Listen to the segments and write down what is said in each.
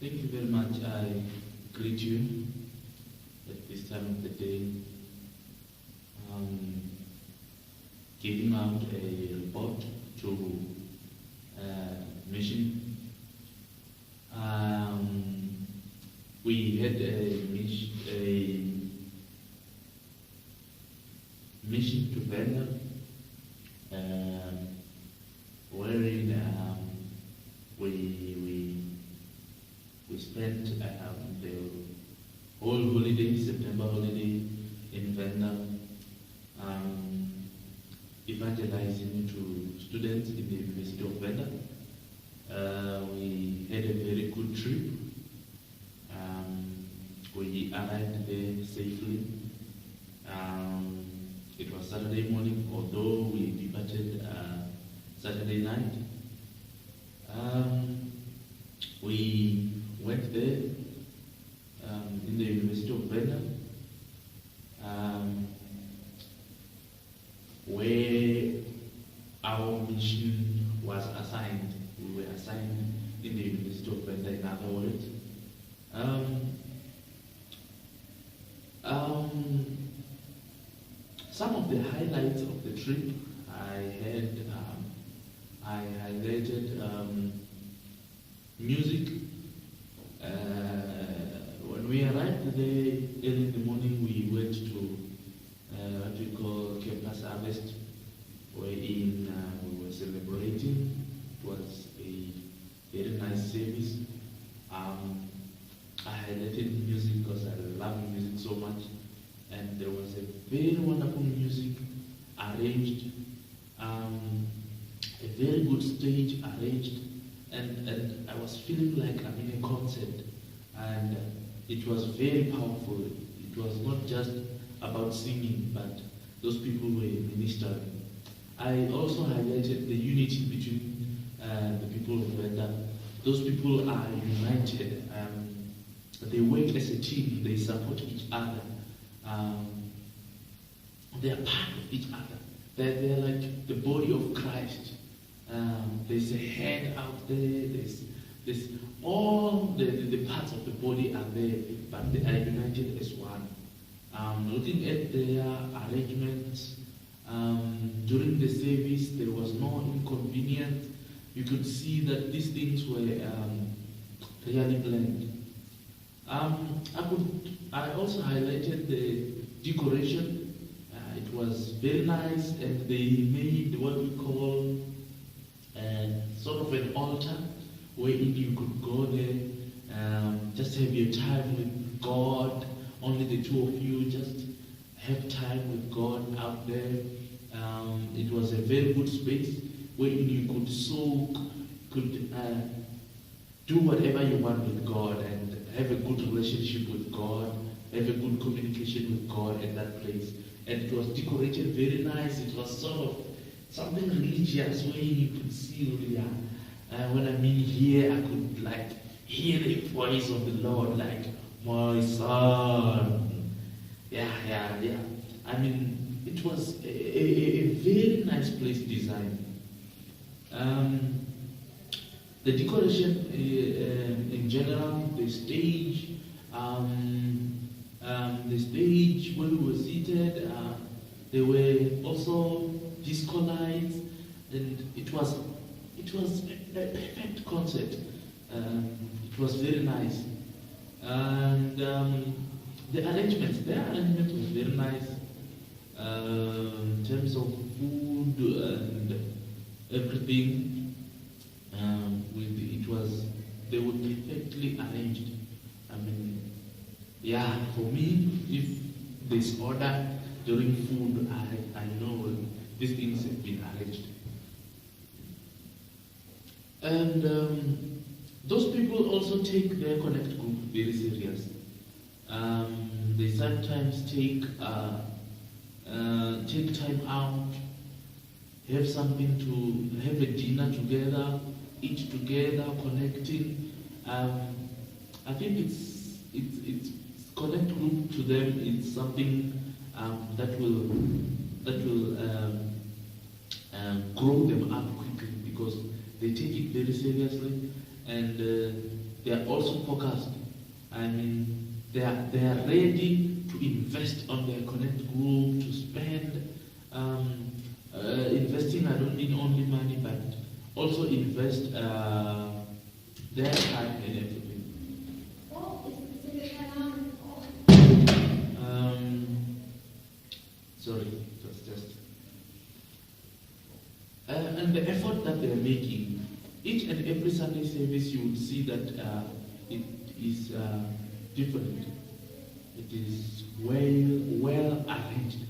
Thank you very much. I greet you at this time of the day, um, giving out a report to mission. We had a mission to Venda, wherein we spent the whole holiday, September holiday, in Venda, evangelizing to students in the University of Venda. We had a very good trip. We arrived there safely. It was Saturday morning, although we departed Saturday night. We went there in the University of Venda, where our mission was assigned. We were assigned in the University of Venda, in other words. Some of the highlights of the trip I highlighted music. When we arrived there early in the morning, we went to what we call campus harvest, wherein we were celebrating. It was a very nice service. I highlighted music because I love music so much, and there was a very wonderful music arranged, a very good stage arranged, and I was feeling like I'm in a concert, and it was very powerful. It was not just about singing, but those people were ministering. I also highlighted the unity between the people of Venda. Those people are united. They work as a team. They support each other. They are part of each other. They're like the body of Christ. There's a head out there. There's all the parts of the body are there, but they are united as one. Looking at their arrangements during the service, there was no inconvenience. You could see that these things were really planned. I also highlighted the decoration. It was very nice, and they made what we call sort of an altar wherein you could go there, just have your time with God, only the two of you, just have time with God out there. It was a very good space wherein you could soak, could do whatever you want with God, and have a good relationship with God, have a good communication with God at that place. And it was decorated very nice. It was sort of something religious where you could see, when I'm in here, I could like hear the voice of the Lord, like, my son. Yeah. I mean, it was a very nice place designed. The decoration in general, the stage where we were seated, there were also disco lights, and it was a perfect concert. It was very nice, and the arrangement was very nice in terms of food and everything. They were perfectly arranged. I mean, yeah, for me, if there's order during food, I know these things have been arranged. And those people also take their connect group very serious. They sometimes take time out, have something to have a dinner together, eat together, connecting. I think it's connect group to them. It's something that will grow them up quickly, because they take it very seriously, and they are also focused. I mean, they are ready to invest on their connect group, to spend. Investing, I don't mean only money, but also invest their time and everything. Sorry, it was just. And the effort that they are making, each and every Sunday service, you would see that it is different. It is well arranged.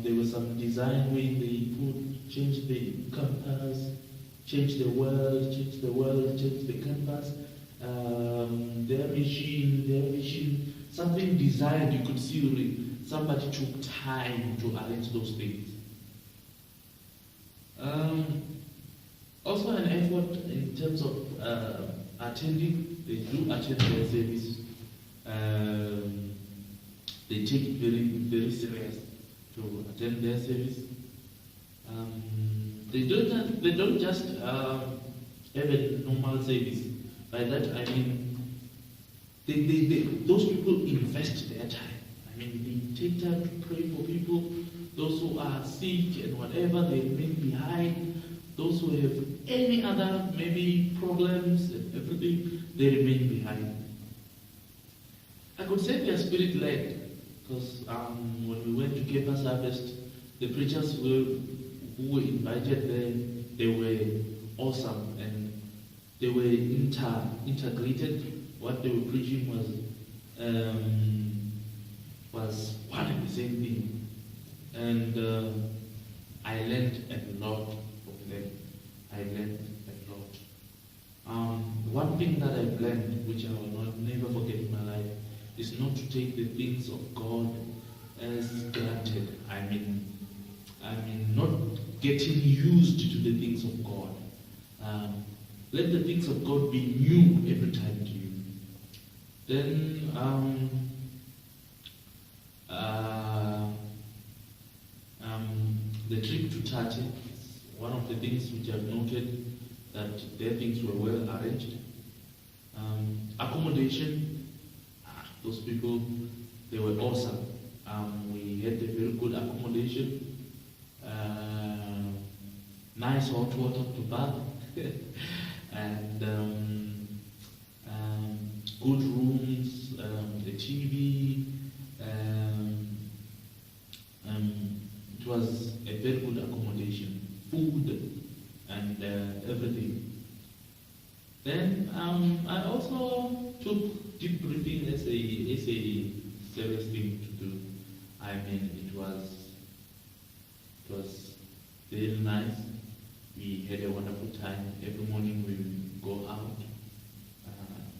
There was some design where they change the campus, change the world, change the campus. Their machine, something designed. You could see somebody took time to arrange those things. Also an effort in terms of attending. They do attend their service. They take it very serious to attend their service. They don't just have a normal service. By that I mean those people invest their time. I mean, they take time to pray for people, those who are sick and whatever, they remain behind. Those who have any other maybe problems and everything, they remain behind. I could say they are spirit-led, because when we went to Campus Harvest, the preachers who were invited there, they were awesome and they were integrated. What they were preaching was one and the same thing, and I learned a lot from them. I learned a lot. One thing that I've learned, which I will never forget in my life, is not to take the things of God as granted. I mean, not getting used to the things of God. Let the things of God be new every time to you. Then the trip to Tate is one of the things which I've noted, that their things were well arranged. Accommodation, those people, they were awesome. We had a very good accommodation, nice hot water to bath, and good rooms, the TV. It was a very good accommodation, food, and everything. Then I also took deep breathing as a serious thing to do. I mean, it was very nice. We had a wonderful time. Every morning we would go out,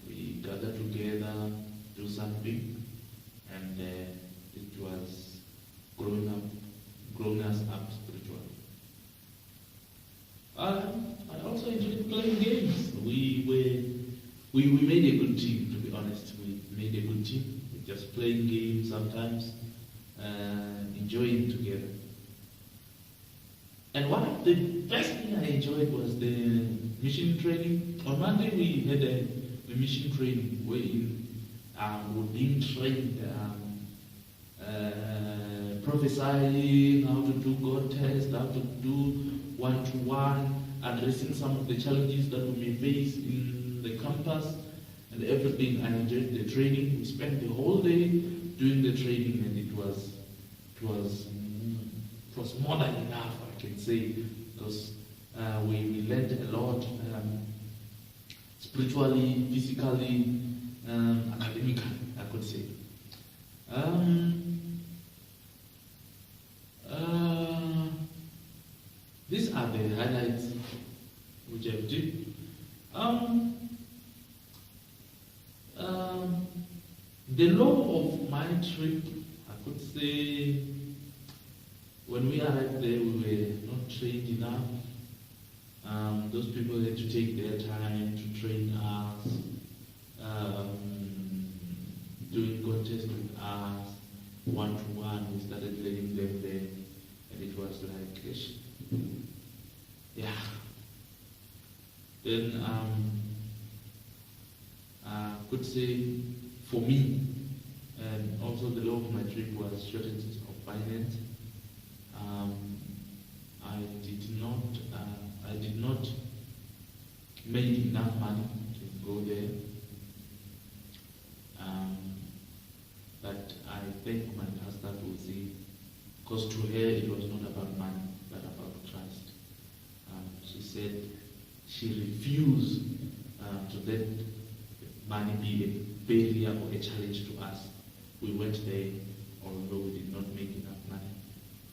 we gather together, do something, and it was growing us up spiritually. I also enjoyed playing games. We made a good team, to be honest. We made a good team. We just playing games sometimes, enjoying together. And one of the best things I enjoyed was the mission training. On Monday we had a mission training where we were being trained, prophesying, how to do God test, how to do one-to-one, addressing some of the challenges that we may face in the campus and everything. I enjoyed the training. We spent the whole day doing the training, and it was more than enough, I can say, because we learned a lot, spiritually, physically, academically, I could say. These are the highlights which I've did. The law of my trip, I could say, when we arrived there, we were not trained enough. Those people had to take their time to train us, doing contest with us, one-to-one. We started learning them there, and it was like, yeah. Then could say for me, and also the law of my trip was shortage of finance. I did not make enough money to go there. But I thank my pastor for saying, because to her it was not about money, but about Christ. She said she refused to let money be a barrier or a challenge to us. We went there, although we did not make enough money,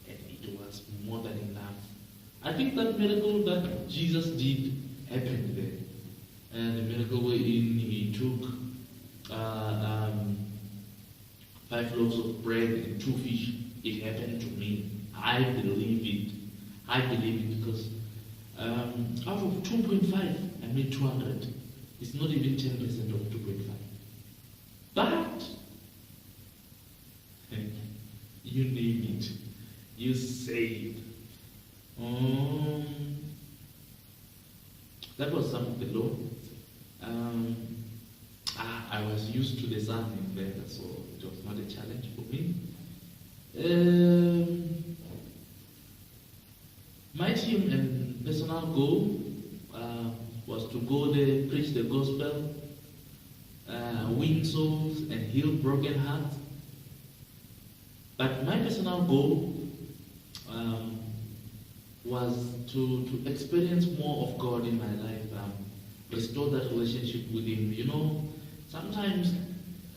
and it was more than enough. I think that miracle that Jesus did happened there. And the miracle wherein he took 5 loaves of bread and 2 fish, it happened to me. I believe it. I believe it because out of 2.5, I made 200. It's not even 10% of 2.5. But, you name it, you say it. That was some of the law. I was used to the sun in there, so it was not a challenge for me. My team and personal goal was to go there, preach the gospel, win souls, and heal broken hearts. But my personal goal was to experience more of God in my life, restore that relationship with Him. You know, sometimes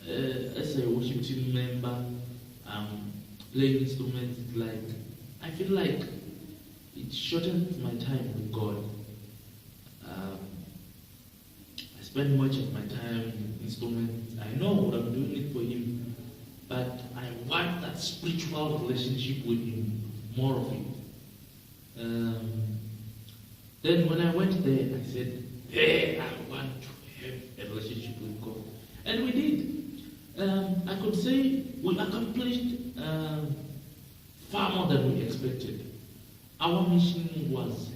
as a worship team member, playing instruments, I feel like it shortens my time with God. I spend much of my time in instruments. I know I'm doing it for Him, but I want that spiritual relationship with Him, more of it. Then when I went there, I said, hey, I want to have a relationship with God. And we did. I could say we accomplished far more than we expected. Our mission was,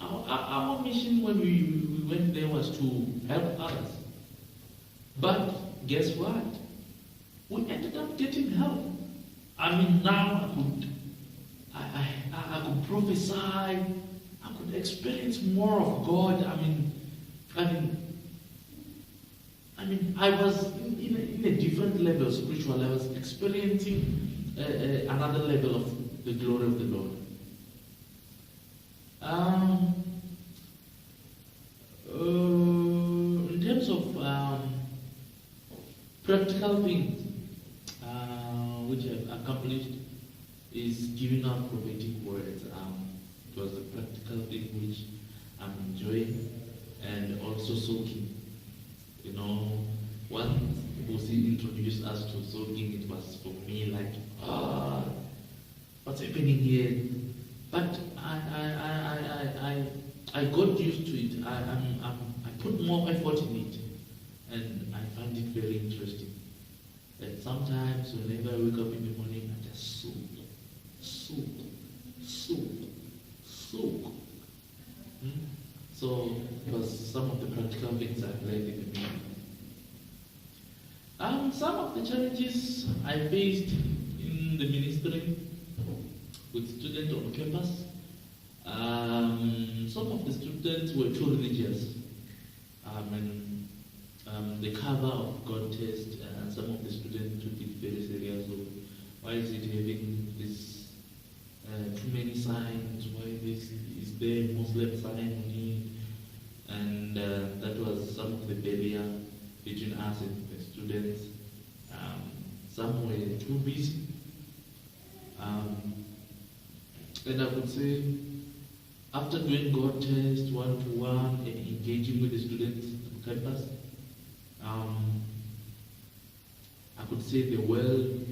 our mission when we went there was to help others. But guess what? We ended up getting help. I mean, now I could prophesy, I could experience more of God. I was in a different level, spiritual. I was experiencing another level of the glory of the Lord. In terms of practical things which I've accomplished is giving out prophetic words. It was a practical thing which I'm enjoying, and also soaking. You know, once Bosi introduced us to soaking, it was for me like, what's happening here? But I got used to it. I put more effort in it, and I find it very interesting. And sometimes whenever I wake up in the morning, I just soak. So it was some of the practical things I've learned in the meeting. Some of the challenges I faced in the ministry with students on campus. Some of the students were too religious. The cover of God test, some of the students took it very serious. So why is it having this too many signs? Why is there Muslim sign on it? And that was some of the barrier between us and the students. Some were too busy. And I would say, after doing God test one-to-one and engaging with the students on campus, I could say the world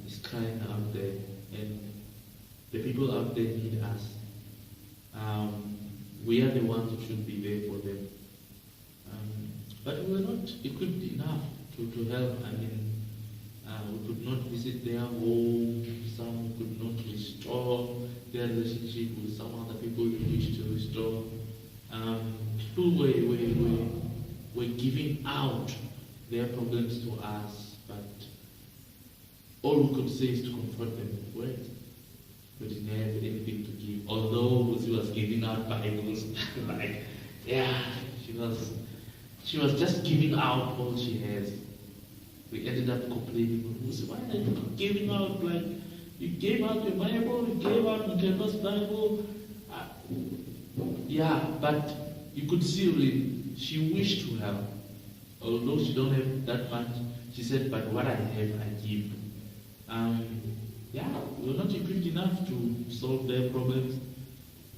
is crying out there, and the people out there need us. We are the ones who should be there for them. But we were not equipped enough to help. We could not visit their home. Some could not restore their relationship with some other people we wish to restore. People were giving out their problems to us, but all we could say is to comfort them with words. We didn't have anything to give. Although she was giving out Bibles, like, yeah, she was just giving out all she has. We ended up complaining. We said, why are you giving out? Like, you gave out your Bible, you gave out the campus Bible. Yeah, but you could see really, she wished to help. Although she don't have that much, she said, but what I have, I give. Yeah, we were not equipped enough to solve their problems,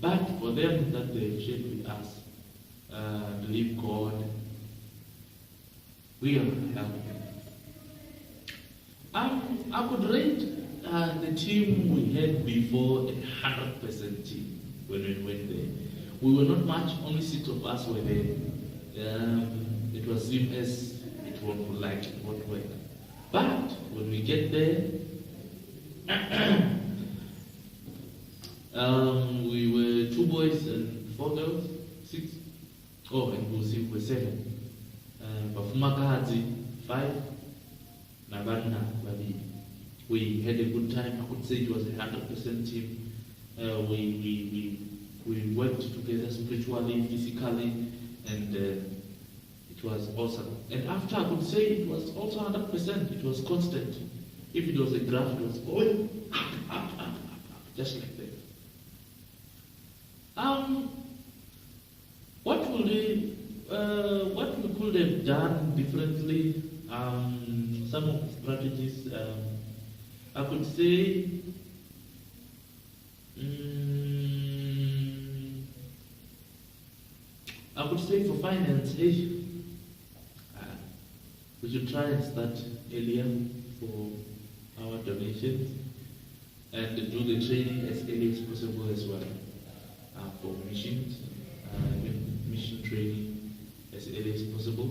but for them that they shared with us, believe God, we are helping. I could rate the team we had before a 100% team when we went there. We were not much, only 6 of us were there. It was seen as it won't work. But when we get there, we were 2 boys and 4 girls, 6. Oh, and we were 7. Bafumakazi 5. Nabana Babi. We had a good time. I could say it was a 100% team. We worked together spiritually, physically, and it was awesome. And after, I could say it was also 100%. It was constant. If it was a graph, it was going up, just like that. What we could have done differently? Some of the strategies, I could say, for finance, we should try and start earlier for our donations and do the training as early as possible as well for missions, mission training as early as possible.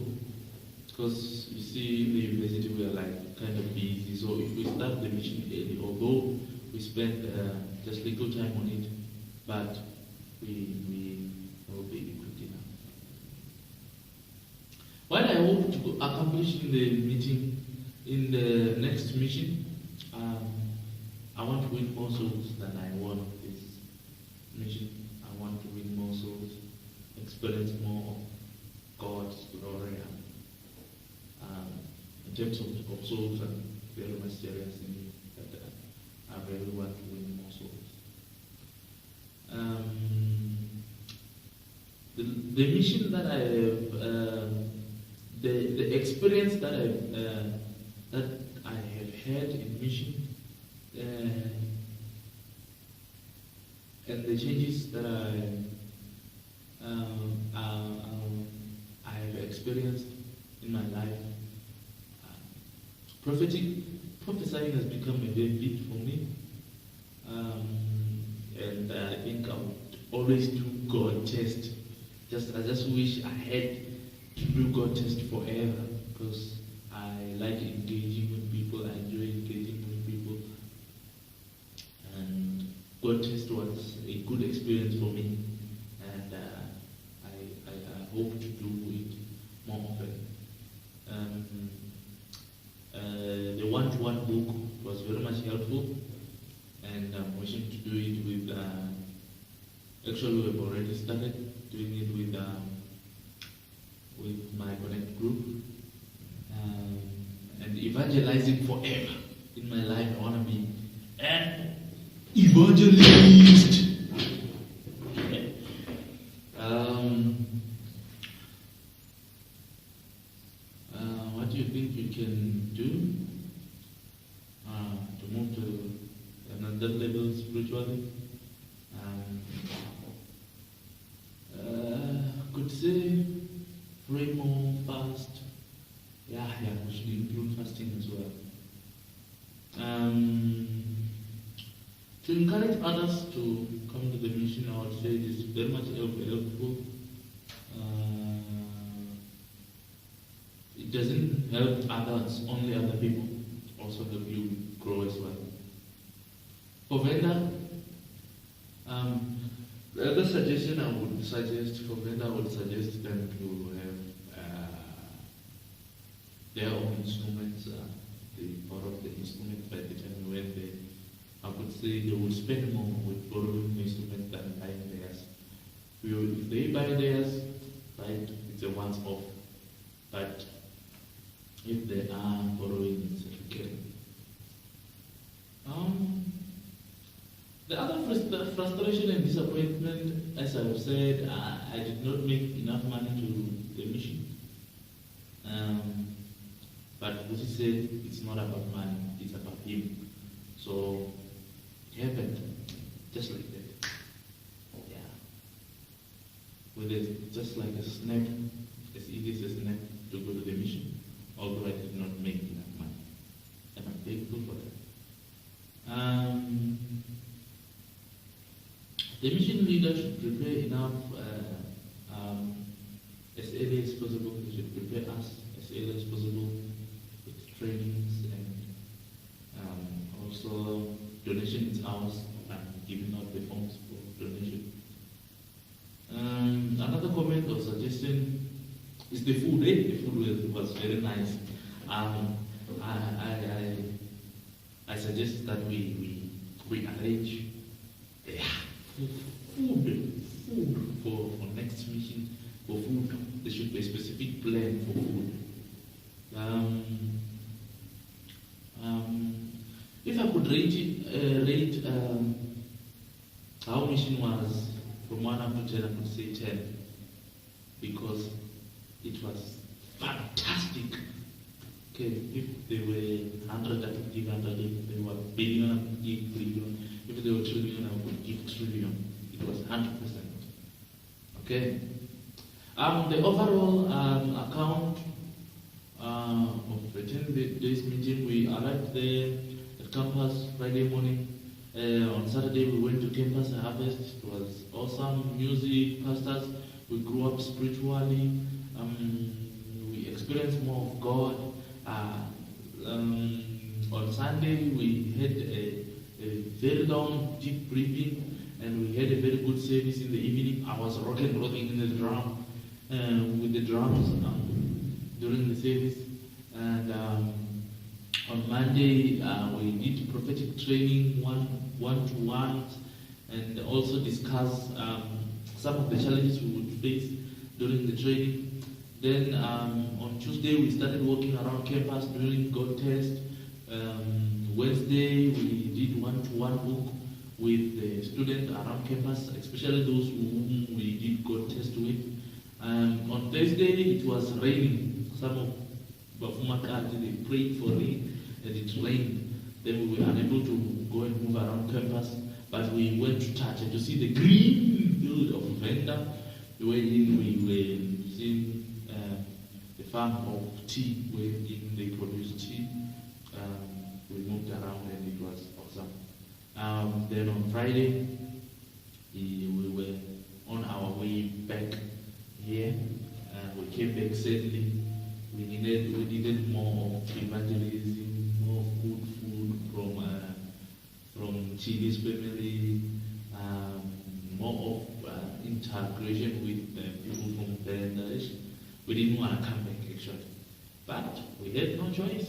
Because you see, in the university we are like kind of busy, so if we start the mission early, although we spend just little time on it, but we will be quick enough. What I hope to accomplish in the meeting, in the next mission, I want to win more souls than I won this mission. I want to win more souls, experience more of God's glory. In terms of souls, I'm very much serious in it, that I really want to win more souls. The mission that I have, the experience that I have had in mission, and the changes that I have experienced in my life. Prophesying has become a very big for me, and I think I would always do God test. I just wish I had to do God test forever, because I like engaging with people. I enjoy engaging with people, and God test was a good experience for me, and I hope to do it more often. The one-to-one book was very much helpful, and I'm wishing to do it with, actually we've already started doing it with my Connect group, and evangelizing forever. In my life, I want to be an evangelist. What do you think you can do to move to another level spiritually? Could say pray more, fast. Yeah, we should include fasting as well. To encourage others to come to the mission, I would say it is very much helpful. It doesn't help others, only other people. Also help you grow as well. For vendor, The suggestion I would suggest for them, I would suggest them to have their own instruments. They borrow the instruments by the time when they, I would say they would spend more with borrowing instruments than buying theirs. If they buy theirs, right, it's a once off. But if they are borrowing, it's recurring. The other frustration and disappointment, as I've said, I did not make enough money to the mission. But what he said, it's not about money, it's about him. So it happened just like that. Yeah. With it, just like a snap, as easy as a snap to go to the mission, although I did not make enough money. And I'm thankful for that. The mission leader should prepare enough as early as possible. They should prepare us as early as possible with trainings and also donation is ours and giving out the forms for donation. Another comment or suggestion is the food. The food was very nice. I suggest that we arrange food for next mission. For food, there should be a specific plan for food. If I could rate how mission was from 1 up to 10, I could say 10 because it was fantastic. Okay, if there were 100, I would give 100. If there were billion, I would give billion. If there were trillion, I would give trillion. It was 100%. Okay. The overall account of attending today's meeting, we arrived there at campus Friday morning. On Saturday, we went to campus harvest. It was awesome. Music, pastors. We grew up spiritually. We experienced more of God. On Sunday, we had a very long, deep breathing, and we had a very good service in the evening. I was rock and rolling in the drum, with the drums during the service. And on Monday, we did prophetic training, one-to-ones, and also discuss some of the challenges we would face during the training. Then on Tuesday, we started walking around campus doing God test. Wednesday, we did one-to-one book with the students around campus, especially those whom we did God test with. On Thursday, it was raining. Some of Bafumakati, they prayed for rain, and it rained. Then we were unable to go and move around campus, but we went to church and to see the green field of Venda, where we were seeing the farm of tea, where they produce tea. We moved around and it was awesome. Then on Friday, we were on our way back here. We came back safely. We needed more of evangelism, more of good food from Chidi's family, more of integration with people from Bangladesh. We didn't want to come back actually, but we had no choice.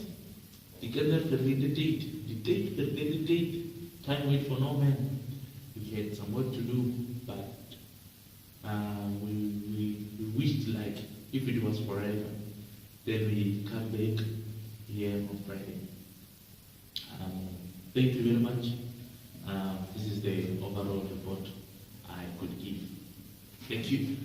Together forget the date, forget the date. Time wait for no man. We had some work to do, but we wished like if it was forever. Then we come back here on Friday. Thank you very much. This is the overall report I could give. Thank you.